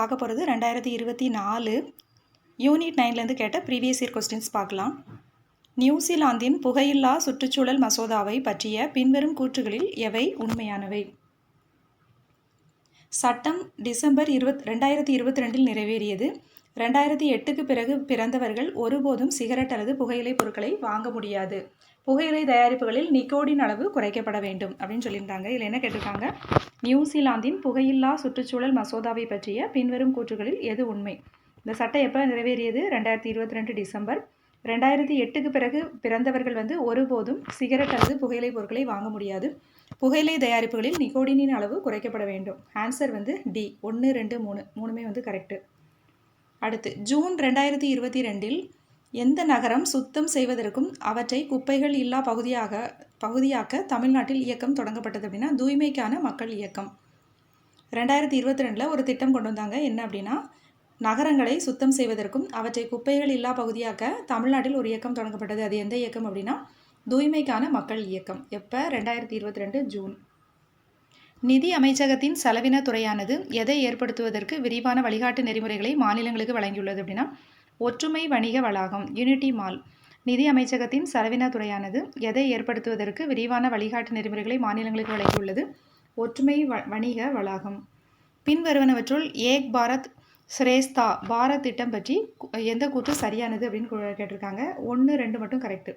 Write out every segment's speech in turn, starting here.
பார்க்க போகிறது 2024 யூனிட் 9லேருந்து கேட்ட ப்ரீவியஸ் இயர் கொஸ்டின்ஸ் பார்க்கலாம். நியூசிலாந்தின் புகையில்லா சுற்றுச்சூழல் மசோதாவை பற்றிய பின்வரும் கூற்றுகளில் எவை உண்மையானவை? சட்டம் டிசம்பர் 2022 நிறைவேறியது. 2008க்கு பிறகு பிறந்தவர்கள் ஒருபோதும் சிகரெட் அல்லது புகையிலை பொருட்களை வாங்க முடியாது. புகையிலை தயாரிப்புகளில் நிக்கோடின் அளவு குறைக்கப்பட வேண்டும் அப்படின்னு சொல்லியிருந்தாங்க. இதில் என்ன கேட்டிருக்காங்க? நியூசிலாந்தின் புகையில்லா சுற்றுச்சூழல் மசோதாவை பற்றிய பின்வரும் கூற்றுகளில் எது உண்மை? இந்த சட்டம் எப்போ நிறைவேறியது? 2022 டிசம்பர். 2008க்கு பிறகு பிறந்தவர்கள் ஒருபோதும் சிகரெட் அல்லது புகையிலை பொருட்களை வாங்க முடியாது. புகையிலை தயாரிப்புகளில் நிக்கோடினின் அளவு குறைக்கப்பட வேண்டும். ஆன்சர் டி 1, 2, 3 மூணுமே கரெக்டு. அடுத்து ஜூன் 2022 எந்த நகரம் சுத்தம் செய்வதற்கும் அவற்றை குப்பைகள் இல்லா பகுதியாக்க தமிழ்நாட்டில் இயக்கம் தொடங்கப்பட்டது அப்படின்னா தூய்மைக்கான மக்கள் இயக்கம். 2022 ஒரு திட்டம் கொண்டு வந்தாங்க. என்ன அப்படின்னா நகரங்களை சுத்தம் செய்வதற்கும் அவற்றை குப்பைகள் இல்லா பகுதியாக்க தமிழ்நாட்டில் ஒரு இயக்கம் தொடங்கப்பட்டது. அது எந்த இயக்கம் அப்படின்னா தூய்மைக்கான மக்கள் இயக்கம். எப்போ? 2022 ஜூன். நிதி அமைச்சகத்தின் செலவின துறையானது எதை ஏற்படுத்துவதற்கு விரிவான வழிகாட்டு நெறிமுறைகளை மாநிலங்களுக்கு வழங்கியுள்ளது அப்படின்னா ஒற்றுமை வணிக வளாகம், யூனிட்டி மால். நிதி அமைச்சகத்தின் செலவின துறையானது எதை ஏற்படுத்துவதற்கு விரிவான வழிகாட்டு நெறிமுறைகளை மாநிலங்களுக்கு வழங்கியுள்ளது? ஒற்றுமை வணிக வளாகம். பின்வருவனவற்றுள் ஏக் பாரத் ஸ்ரேஷ்தா பாரத் திட்டம் பற்றி எந்த கூற்று சரியானது அப்படின்னு கேட்டிருக்காங்க. 1, 2 மட்டும் கரெக்டு.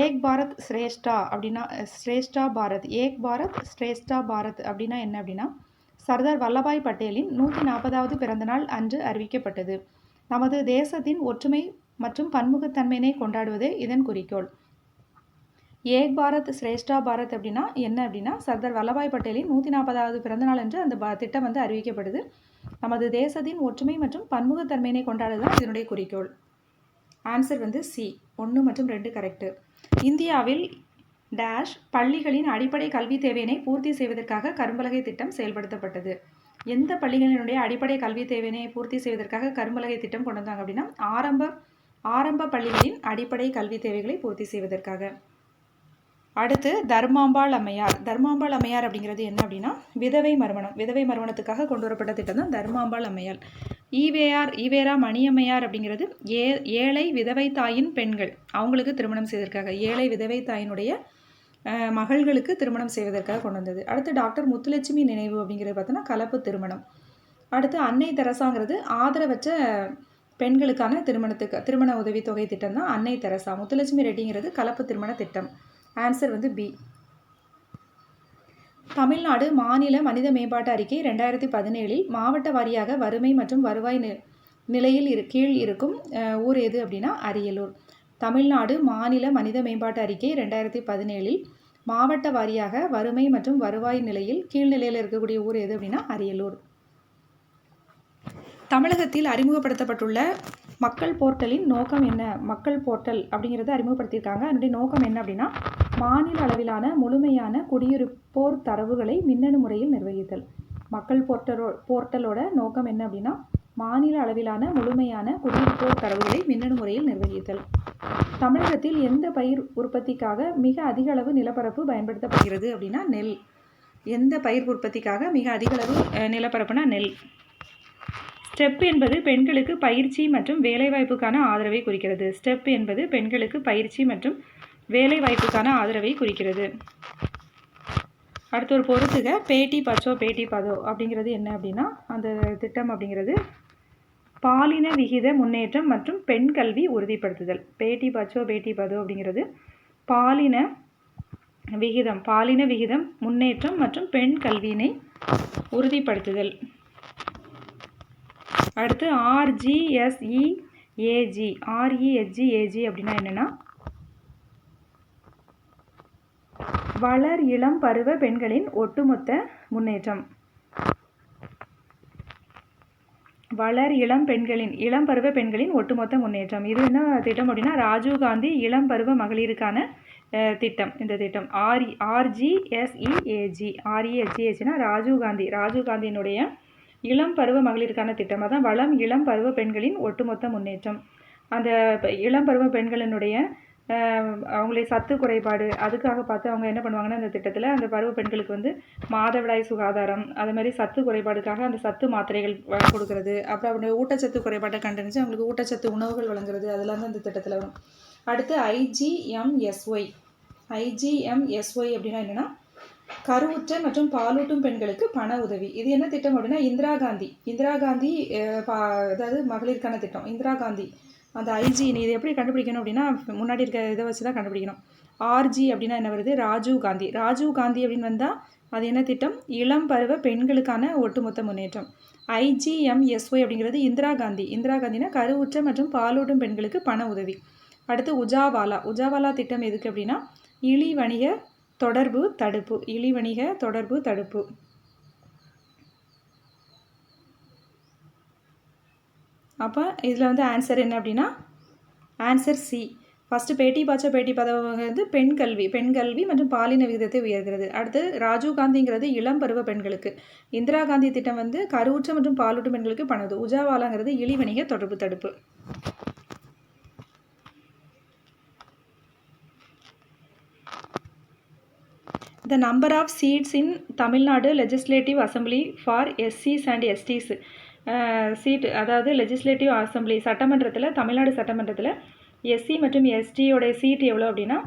ஏக் பாரத் ஸ்ரேஷ்டா அப்படின்னா ஸ்ரேஷ்டா பாரத், ஏக் பாரத் ஸ்ரேஷ்டா பாரத் அப்படின்னா என்ன அப்படின்னா சர்தார் வல்லபாய் பட்டேலின் 140வது பிறந்தநாள் அன்று அறிவிக்கப்பட்டது. நமது தேசத்தின் ஒற்றுமை மற்றும் பன்முகத்தன்மையினை கொண்டாடுவதே இதன் குறிக்கோள். ஏக் பாரத் ஸ்ரேஷ்டா பாரத் அப்படின்னா என்ன அப்படின்னா சர்தார் வல்லபாய் பட்டேலின் 140வது பிறந்தநாள் அன்று அந்த திட்டம் அறிவிக்கப்படுது. நமது தேசத்தின் ஒற்றுமை மற்றும் பன்முகத்தன்மையினை கொண்டாடுவதுதான் இதனுடைய குறிக்கோள். ஆன்சர் சி 1 மற்றும் 2 கரெக்டு. இந்தியாவில் டேஷ் பள்ளிகளின் அடிப்படை கல்வி தேவையினை பூர்த்தி செய்வதற்காக கரும்பலகை திட்டம் செயல்படுத்தப்பட்டது. எந்த பள்ளிகளினுடைய அடிப்படை கல்வி தேவையினை பூர்த்தி செய்வதற்காக கரும்பலகை திட்டம் கொண்டு வந்தாங்க அப்படின்னா ஆரம்ப பள்ளிகளின் அடிப்படை கல்வி தேவைகளை பூர்த்தி செய்வதற்காக. அடுத்து தர்மாம்பாள் அம்மையார். தர்மாம்பாள் அம்மையார் அப்படிங்கிறது என்ன அப்படின்னா விதவை மறுமணத்துக்காக கொண்டு வரப்பட்ட திட்டம் தான் தர்மாம்பாள் அம்மையார். ஈவேரா மணியம்மையார் அப்படிங்கிறது ஏழை விதவை தாயின் பெண்கள், அவங்களுக்கு திருமணம் செய்வதற்காக, ஏழை விதவை தாயினுடைய மகள்களுக்கு திருமணம் செய்வதற்காக கொண்டு வந்தது. அடுத்து டாக்டர் முத்துலட்சுமி நினைவு அப்படிங்கிறது பார்த்தோன்னா கலப்பு திருமணம். அடுத்து அன்னை தெரசாங்கிறது ஆதரவற்ற பெண்களுக்கான திருமண உதவித்தொகை திட்டம் தான் அன்னை தெரசா. முத்துலட்சுமி ரெட்டிங்கிறது கலப்பு திருமண திட்டம். Answer B. தமிழ்நாடு மாநில மனித மேம்பாட்டு அறிக்கை 2017 மாவட்ட வாரியாக வறுமை மற்றும் வருவாய் நிலையில் கீழ் இருக்கும் ஊர் எது அப்படின்னா அரியலூர். தமிழ்நாடு மாநில மனித மேம்பாட்டு அறிக்கை 2017 மாவட்ட வாரியாக வறுமை மற்றும் வருவாய் நிலையில் கீழ்நிலையில் இருக்கக்கூடிய ஊர் எது அப்படின்னா அரியலூர். தமிழகத்தில் அறிமுகப்படுத்தப்பட்டுள்ள மக்கள் போர்ட்டலின் நோக்கம் என்ன? மக்கள் போர்ட்டல் அப்படிங்கிறத அறிமுகப்படுத்தியிருக்காங்க. அதனுடைய நோக்கம் என்ன அப்படின்னா மாநில அளவிலான முழுமையான குடியிருப்போர் தரவுகளை மின்னணு முறையில் நிர்வகித்தல். மக்கள் போர்ட்டலோட நோக்கம் என்ன அப்படின்னா மாநில அளவிலான முழுமையான குடியிருப்போர் தரவுகளை மின்னணு முறையில் நிர்வகித்தல். தமிழகத்தில் எந்த பயிர் உற்பத்திக்காக மிக அதிக அளவு நிலப்பரப்பு பயன்படுத்தப்படுகிறது அப்படின்னா நெல். எந்த பயிர் உற்பத்திக்காக மிக அதிக அளவு நிலப்பரப்புனா நெல். ஸ்டெப் என்பது பெண்களுக்கு பயிற்சி மற்றும் வேலைவாய்ப்புக்கான ஆதரவை குறிக்கிறது. ஸ்டெப் என்பது பெண்களுக்கு பயிற்சி மற்றும் வேலைவாய்ப்புக்கான ஆதரவை குறிக்கிறது. அடுத்து ஒரு பொறுத்துக பேட்டி பச்சோ பேட்டி பதோ அப்படிங்கிறது என்ன அப்படின்னா அந்த திட்டம் அப்படிங்கிறது பாலின விகித முன்னேற்றம் மற்றும் பெண் கல்வி உறுதிப்படுத்துதல். பேட்டி பச்சோ பேட்டி பதோ அப்படிங்கிறது பாலின விகிதம் முன்னேற்றம் மற்றும் பெண் கல்வியினை உறுதிப்படுத்துதல். அடுத்து RESG அப்படின்னா என்னென்னா வளர் இளம் பருவ பெண்களின் ஒட்டுமொத்த முன்னேற்றம். வளர் இளம் பருவ பெண்களின் ஒட்டுமொத்த முன்னேற்றம். இது என்ன திட்டம் அப்படின்னா ராஜீவ்காந்தி இளம் பருவ மகளிருக்கான திட்டம். இந்த திட்டம் RESG ராஜீவ்காந்தியினுடைய இளம் பருவ மகளிருக்கான திட்டம். அதான் வளம் இளம் பருவ பெண்களின் ஒட்டுமொத்த முன்னேற்றம். அந்த இளம் பருவ பெண்களினுடைய அவங்களுடைய சத்து குறைபாடு அதுக்காக பார்த்து அவங்க என்ன பண்ணுவாங்கன்னா அந்த திட்டத்தில் அந்த பருவ பெண்களுக்கு வந்து மாதவிடாய் சுகாதாரம் அது மாதிரி சத்து குறைபாடுக்காக அந்த சத்து மாத்திரைகள் கொடுக்கறது, அப்புறம் அவங்களுடைய ஊட்டச்சத்து குறைபாட்டை கண்டறிஞ்சு அவங்களுக்கு ஊட்டச்சத்து உணவுகள் வழங்குறது, அதெல்லாம் தான் அந்த திட்டத்தில் வரும். அடுத்து ஐஜிஎம்எஸ்ஒய். ஐஜிஎம்எஸ்ஒய் அப்படின்னா என்னென்னா கருவுற்ற மற்றும் பாலூட்டும் பெண்களுக்கு பண உதவி. இது என்ன திட்டம் அப்படின்னா இந்திரா காந்தி அதாவது மகளிருக்கான திட்டம். இந்திரா காந்தி அந்த ஐஜி இது எப்படி கண்டுபிடிக்கணும் அப்படின்னா முன்னாடி இருக்க இதை வச்சு தான் கண்டுபிடிக்கணும். ஆர்ஜி அப்படின்னா என்ன வருது? ராஜீவ் காந்தி அப்படின்னு வந்தால் அது என்ன திட்டம்? இளம் பருவ பெண்களுக்கான ஒட்டுமொத்த முன்னேற்றம். ஐஜிஎம்எஸ்ஒய் அப்படிங்கிறது இந்திரா காந்தினா கருவுற்ற மற்றும் பாலூட்டும் பெண்களுக்கு பண உதவி. அடுத்து உஜாவாலா திட்டம் எதுக்கு அப்படின்னா இழி வணிக தொடர்பு தடுப்பு. அப்போ இதில் வந்து ஆன்சர் என்ன அப்படின்னா ஆன்சர் சி. ஃபஸ்ட்டு பேட்டி பதாவ் வந்து பெண் கல்வி மற்றும் பாலின விகிதத்தை உயர்கிறது. அடுத்து ராஜீவ் காந்திங்கிறது இளம் பருவ பெண்களுக்கு. இந்திரா காந்தி திட்டம் வந்து கருவுற்ற மற்றும் பாலூட்டும் பெண்களுக்கு பணது. உஜாவாலாங்கிறது இழி வணிக தொடர்பு தடுப்பு. The number of seats in Tamil Nadu Legislative Assembly for SCs and STs. Seat அதாவது லெஜிஸ்லேட்டிவ் அசம்பிளி சட்டமன்றத்தில் தமிழ்நாடு சட்டமன்றத்தில் எஸ்சி மற்றும் எஸ்டியோடைய சீட் எவ்வளோ அப்படின்னா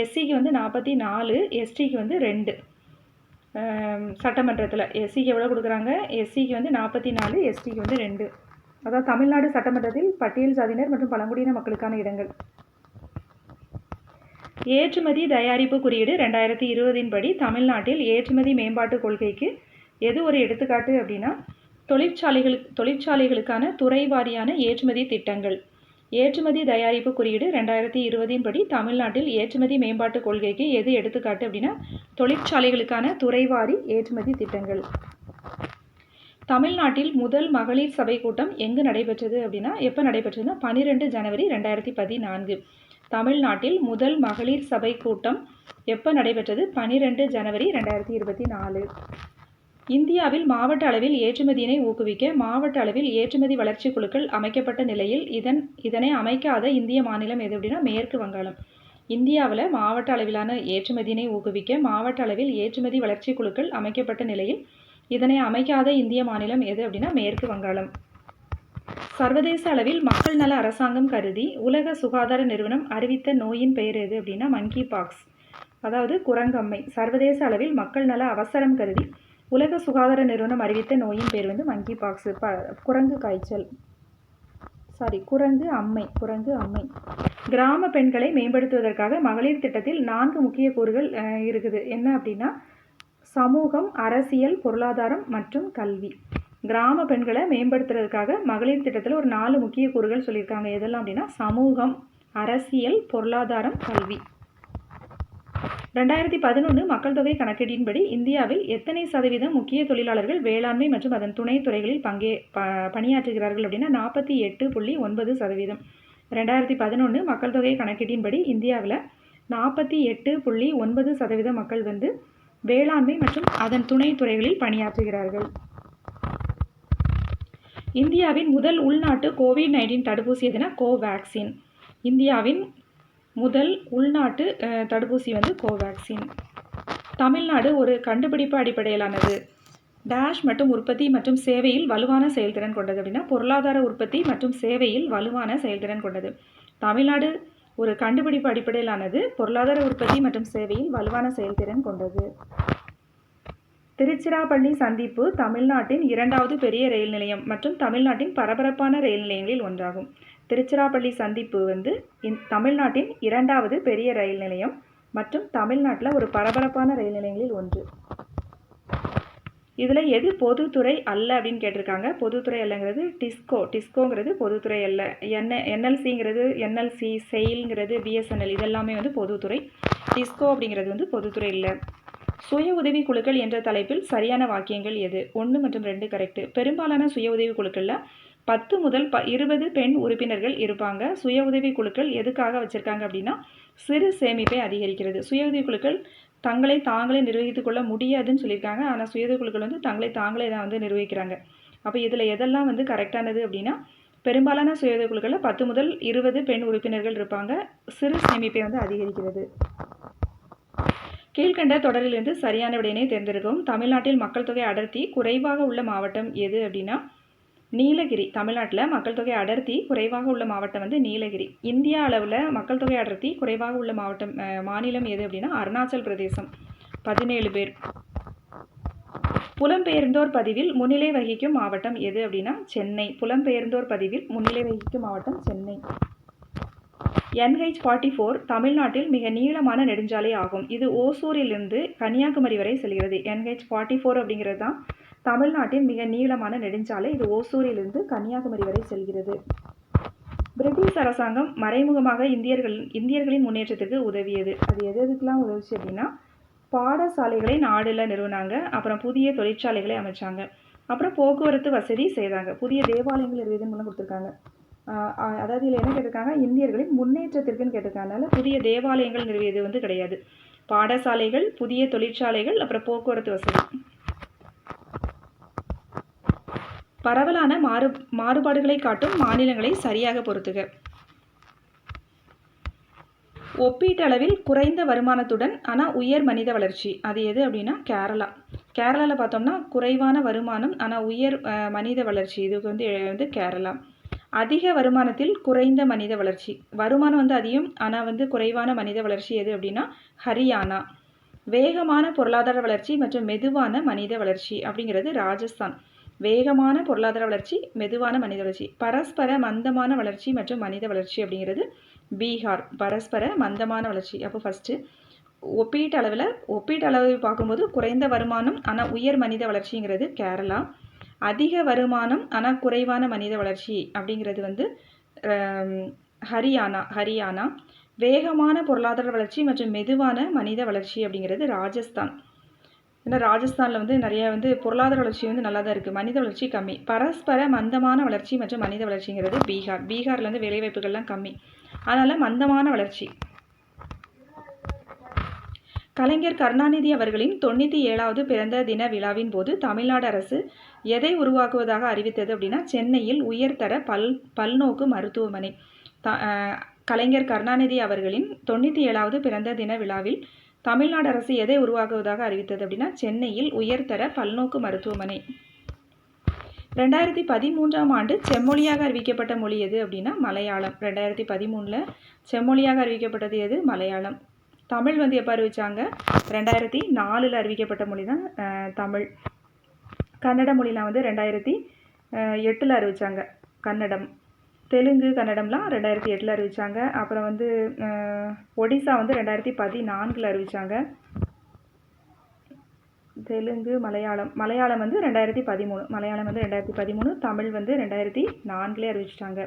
எஸ்சிக்கு வந்து 44, எஸ்டிக்கு வந்து 2. சட்டமன்றத்தில் எஸ்சிக்கு எவ்வளோ கொடுக்குறாங்க? எஸ்சிக்கு வந்து 44, எஸ்டிக்கு வந்து 2. அதாவது தமிழ்நாடு சட்டமன்றத்தில் பட்டியல் சாதியினர் மற்றும் பழங்குடியின மக்களுக்கான இடங்கள். ஏற்றுமதி தயாரிப்பு குறியீடு 2020 படி தமிழ்நாட்டில் ஏற்றுமதி மேம்பாட்டு கொள்கைக்கு எது ஒரு எடுத்துக்காட்டு அப்படின்னா தொழிற்சாலைகளுக்கான துறைவாரியான ஏற்றுமதி திட்டங்கள். ஏற்றுமதி தயாரிப்பு குறியீடு 2020 படி தமிழ்நாட்டில் ஏற்றுமதி மேம்பாட்டு கொள்கைக்கு எது எடுத்துக்காட்டு அப்படின்னா தொழிற்சாலைகளுக்கான துறைவாரி ஏற்றுமதி திட்டங்கள். தமிழ்நாட்டில் முதல் மகளிர் சபை கூட்டம் எங்கு நடைபெற்றது அப்படின்னா எப்போ நடைபெற்றதுன்னா 12 ஜனவரி 2014. தமிழ்நாட்டில் முதல் மகளிர் சபை கூட்டம் எப்போ நடைபெற்றது? 12 ஜனவரி 2024. இந்தியாவில் மாவட்ட அளவில் ஏற்றுமதியினை ஊக்குவிக்க மாவட்ட அளவில் ஏற்றுமதி வளர்ச்சி குழுக்கள் அமைக்கப்பட்ட நிலையில் இதனை அமைக்காத இந்திய மாநிலம் எது அப்படின்னா மேற்கு வங்காளம். இந்தியாவில் மாவட்ட அளவிலான ஏற்றுமதியினை ஊக்குவிக்க மாவட்ட அளவில் ஏற்றுமதி வளர்ச்சி குழுக்கள் அமைக்கப்பட்ட நிலையில் இதனை அமைக்காத இந்திய மாநிலம் எது அப்படின்னா மேற்கு வங்காளம். சர்வதேச அளவில் மக்கள் நல அரசாங்கம் கருதி உலக சுகாதார நிறுவனம் அறிவித்த நோயின் பெயர் எது அப்படின்னா மங்கி பாக்ஸ், அதாவது குரங்கம்மை. சர்வதேச அளவில் மக்கள் நல அவசரம் கருதி உலக சுகாதார நிறுவனம் அறிவித்த நோயின் பேர் வந்து மங்கி பாக்ஸ், குரங்கு காய்ச்சல், குரங்கு அம்மை. கிராம பெண்களை மேம்படுத்துவதற்காக மகளிர் திட்டத்தில் 4 முக்கிய கூறுகள் இருக்குது. என்ன அப்படின்னா சமூகம், அரசியல், பொருளாதாரம் மற்றும் கல்வி. கிராம பெண்களை மேம்படுத்துறதுக்காக மகளிர் திட்டத்தில் ஒரு 4 முக்கிய கூறுகள் சொல்லியிருக்காங்க. எதெல்லாம் அப்படின்னா சமூகம், அரசியல், பொருளாதாரம், கல்வி. 2011 மக்கள் தொகை கணக்கீட்டின்படி இந்தியாவில் எத்தனை சதவீதம் முக்கிய தொழிலாளர்கள் வேளாண்மை மற்றும் அதன் துணை துறைகளில் பணியாற்றுகிறார்கள் அப்படின்னா 48.9%. 2011 மக்கள் தொகை கணக்கீட்டின்படி இந்தியாவில் 48.9% மக்கள் வந்து வேளாண்மை மற்றும் அதன் துணை துறைகளில் பணியாற்றுகிறார்கள். இந்தியாவின் முதல் உள்நாட்டு கோவிட்-19 தடுப்பூசி எதுனா கோவேக்சின். இந்தியாவின் முதல் உள்நாட்டு தடுப்பூசி வந்து கோவேக்சின். தமிழ்நாடு ஒரு கண்டுபிடிப்பு அடிப்படையிலானது. டேஷ் மற்றும் உற்பத்தி மற்றும் சேவையில் வலுவான செயல்திறன் கொண்டது அப்படின்னா பொருளாதார உற்பத்தி மற்றும் சேவையில் வலுவான செயல்திறன் கொண்டது. தமிழ்நாடு ஒரு கண்டுபிடிப்பு அடிப்படையிலானது, பொருளாதார உற்பத்தி மற்றும் சேவையில் வலுவான செயல்திறன் கொண்டது. திருச்சிராப்பள்ளி சந்திப்பு தமிழ்நாட்டின் 2வது பெரிய ரயில் நிலையம் மற்றும் தமிழ்நாட்டின் பரபரப்பான ரயில் நிலையங்களில் ஒன்றாகும். திருச்சிராப்பள்ளி சந்திப்பு வந்து தமிழ்நாட்டின் 2வது பெரிய ரயில் நிலையம் மற்றும் தமிழ்நாட்டில் ஒரு பரபரப்பான ரயில் நிலையங்களில் ஒன்று. இதில் எது பொதுத்துறை அல்ல அப்படின்னு கேட்டிருக்காங்க. பொதுத்துறை அல்லங்கிறது டிஸ்கோங்கிறது பொதுத்துறை அல்ல. என்எல்சிங்கிறது என்எல்சி, செயில்ங்கிறது பிஎஸ்என்எல், இதெல்லாமே வந்து பொதுத்துறை. டிஸ்கோ அப்படிங்கிறது வந்து பொதுத்துறை இல்லை. சுய உதவி குழுக்கள் என்ற தலைப்பில் சரியான வாக்கியங்கள் எது? 1 மற்றும் 2 கரெக்ட். பெரும்பாலான சுய உதவி குழுக்களில் 10 முதல் 20 பெண் உறுப்பினர்கள் இருப்பாங்க. சுய உதவி குழுக்கள் எதுக்காக வச்சுருக்காங்க அப்படின்னா சிறு சேமிப்பை அதிகரிக்கிறது. சுய உதவி குழுக்கள் தாங்களே நிர்வகித்துக் கொள்ள முடியாதுன்னு சொல்லியிருக்காங்க. ஆனால் சுய உதவி குழுக்கள் வந்து தாங்களே தான் வந்து நிர்வகிக்கிறாங்க. அப்போ இதில் எதெல்லாம் வந்து கரெக்டானது அப்படின்னா பெரும்பாலான சுயோதய குழுக்களில் 10 முதல் 20 பெண் உறுப்பினர்கள் இருப்பாங்க. சிறு சேமிப்பை வந்து அதிகரிக்கிறது. கீழ்கண்ட தொடரிலிருந்து சரியான விடையினை தேர்ந்தெடுக்கவும். தமிழ்நாட்டில் மக்கள் தொகை அடர்த்தி குறைவாக உள்ள மாவட்டம் எது அப்படின்னா நீலகிரி. தமிழ்நாட்டில் மக்கள் தொகை அடர்த்தி குறைவாக உள்ள மாவட்டம் வந்து நீலகிரி. இந்தியா அளவில் மக்கள் தொகை அடர்த்தி குறைவாக உள்ள மாநிலம் எது அப்படின்னா அருணாச்சல் பிரதேசம், 17 பேர். புலம்பெயர்ந்தோர் பதிவில் முன்னிலை வகிக்கும் மாவட்டம் எது அப்படின்னா சென்னை. புலம்பெயர்ந்தோர் பதிவில் முன்னிலை வகிக்கும் மாவட்டம் சென்னை. NH-44 தமிழ்நாட்டில் மிக நீளமான நெடுஞ்சாலை ஆகும். இது ஓசூரிலிருந்து கன்னியாகுமரி வரை செல்கிறது. NH-44 அப்படிங்கிறது தான் தமிழ்நாட்டின் மிக நீளமான நெடுஞ்சாலை. இது ஓசூரிலிருந்து கன்னியாகுமரி வரை செல்கிறது. பிரிட்டிஷ் அரசாங்கம் மறைமுகமாக இந்தியர்களின் முன்னேற்றத்துக்கு உதவியது. அது எதுக்கெல்லாம் உதவுச்சு அப்படின்னா பாடசாலைகளை நாடுல நிறுவனாங்க. அப்புறம் புதிய தொழிற்சாலைகளை அமைச்சாங்க. அப்புறம் போக்குவரத்து வசதி செய்தாங்க. புதிய தேவாலயங்கள் நிறுவியதன் மூலம் கொடுத்துருக்காங்க. அதாவது இதில் என்ன கேட்டிருக்காங்க, இந்தியர்களின் முன்னேற்றத்திற்குன்னு கேட்டிருக்காங்க. அதனால புதிய தேவாலயங்கள் நிறுவியது வந்து கிடையாது. பாடசாலைகள், புதிய தொழிற்சாலைகள், அப்புறம் போக்குவரத்து வசதி. பரவலான மாறுபாடுகளை காட்டும் மாநிலங்களை சரியாக பொறுத்துக. ஒப்பீட்டளவில் குறைந்த வருமானத்துடன் ஆனால் உயர் மனித வளர்ச்சி அது எது அப்படின்னா கேரளா. கேரளாவில் பார்த்தோம்னா குறைவான வருமானம் ஆனால் உயர் மனித வளர்ச்சி, இதுக்கு வந்து கேரளா. அதிக வருமானத்தில் குறைந்த மனித வளர்ச்சி, வருமானம் வந்து அதிகம் ஆனால் வந்து குறைவான மனித வளர்ச்சி எது அப்படின்னா ஹரியானா. வேகமான பொருளாதார வளர்ச்சி மற்றும் மெதுவான மனித வளர்ச்சி அப்படிங்கிறது ராஜஸ்தான். வேகமான பொருளாதார வளர்ச்சி, மெதுவான மனித வளர்ச்சி. பரஸ்பர மந்தமான வளர்ச்சி மற்றும் மனித வளர்ச்சி அப்படிங்கிறது பீகார். பரஸ்பர மந்தமான வளர்ச்சி. அப்போ ஃபஸ்ட்டு ஒப்பீட்டளவில் பார்க்கும்போது குறைந்த வருமானம் ஆனால் உயர் மனித வளர்ச்சிங்கிறது கேரளா. அதிக வருமானம் ஆனால் குறைவான மனித வளர்ச்சி அப்படிங்கிறது வந்து ஹரியானா. வேகமான பொருளாதார வளர்ச்சி மற்றும் மெதுவான மனித வளர்ச்சி அப்படிங்கிறது ராஜஸ்தான். ஏன்னா ராஜஸ்தானில் வந்து நிறைய வந்து பொருளாதார வளர்ச்சி வந்து நல்லா தான் இருக்குது, மனித வளர்ச்சி கம்மி. பரஸ்பர மந்தமான வளர்ச்சி மற்றும் மனித வளர்ச்சிங்கிறது பீகார். பீகாரில் வந்து வேலைவாய்ப்புகள்லாம் கம்மி, அதனால் மந்தமான வளர்ச்சி. கலைஞர் கருணாநிதி அவர்களின் 97வது பிறந்த தின விழாவின் போது தமிழ்நாடு அரசு எதை உருவாக்குவதாக அறிவித்தது அப்படின்னா சென்னையில் உயர்தர பல்நோக்கு மருத்துவமனை. கலைஞர் கருணாநிதி அவர்களின் 97வது பிறந்த தின விழாவில் தமிழ்நாடு அரசு எதை உருவாக்குவதாக அறிவித்தது அப்படின்னா சென்னையில் உயர்தர பல்நோக்கு மருத்துவமனை. 2013ஆம் ஆண்டு செம்மொழியாக அறிவிக்கப்பட்ட மொழி எது அப்படின்னா மலையாளம். 2013 செம்மொழியாக அறிவிக்கப்பட்டது எது? மலையாளம். தமிழ் வந்து எப்போ அறிவித்தாங்க? 2004 அறிவிக்கப்பட்ட மொழி தான் தமிழ். கன்னட மொழிலாம் வந்து 2008 அறிவித்தாங்க. கன்னடம், தெலுங்கு, கன்னடம்லாம் 2008 அறிவித்தாங்க. அப்புறம் வந்து ஒடிசா வந்து 2014 அறிவித்தாங்க. தெலுங்கு, மலையாளம் வந்து 2013. மலையாளம் வந்து 2013, தமிழ் வந்து 2004 அறிவிச்சிட்டாங்க.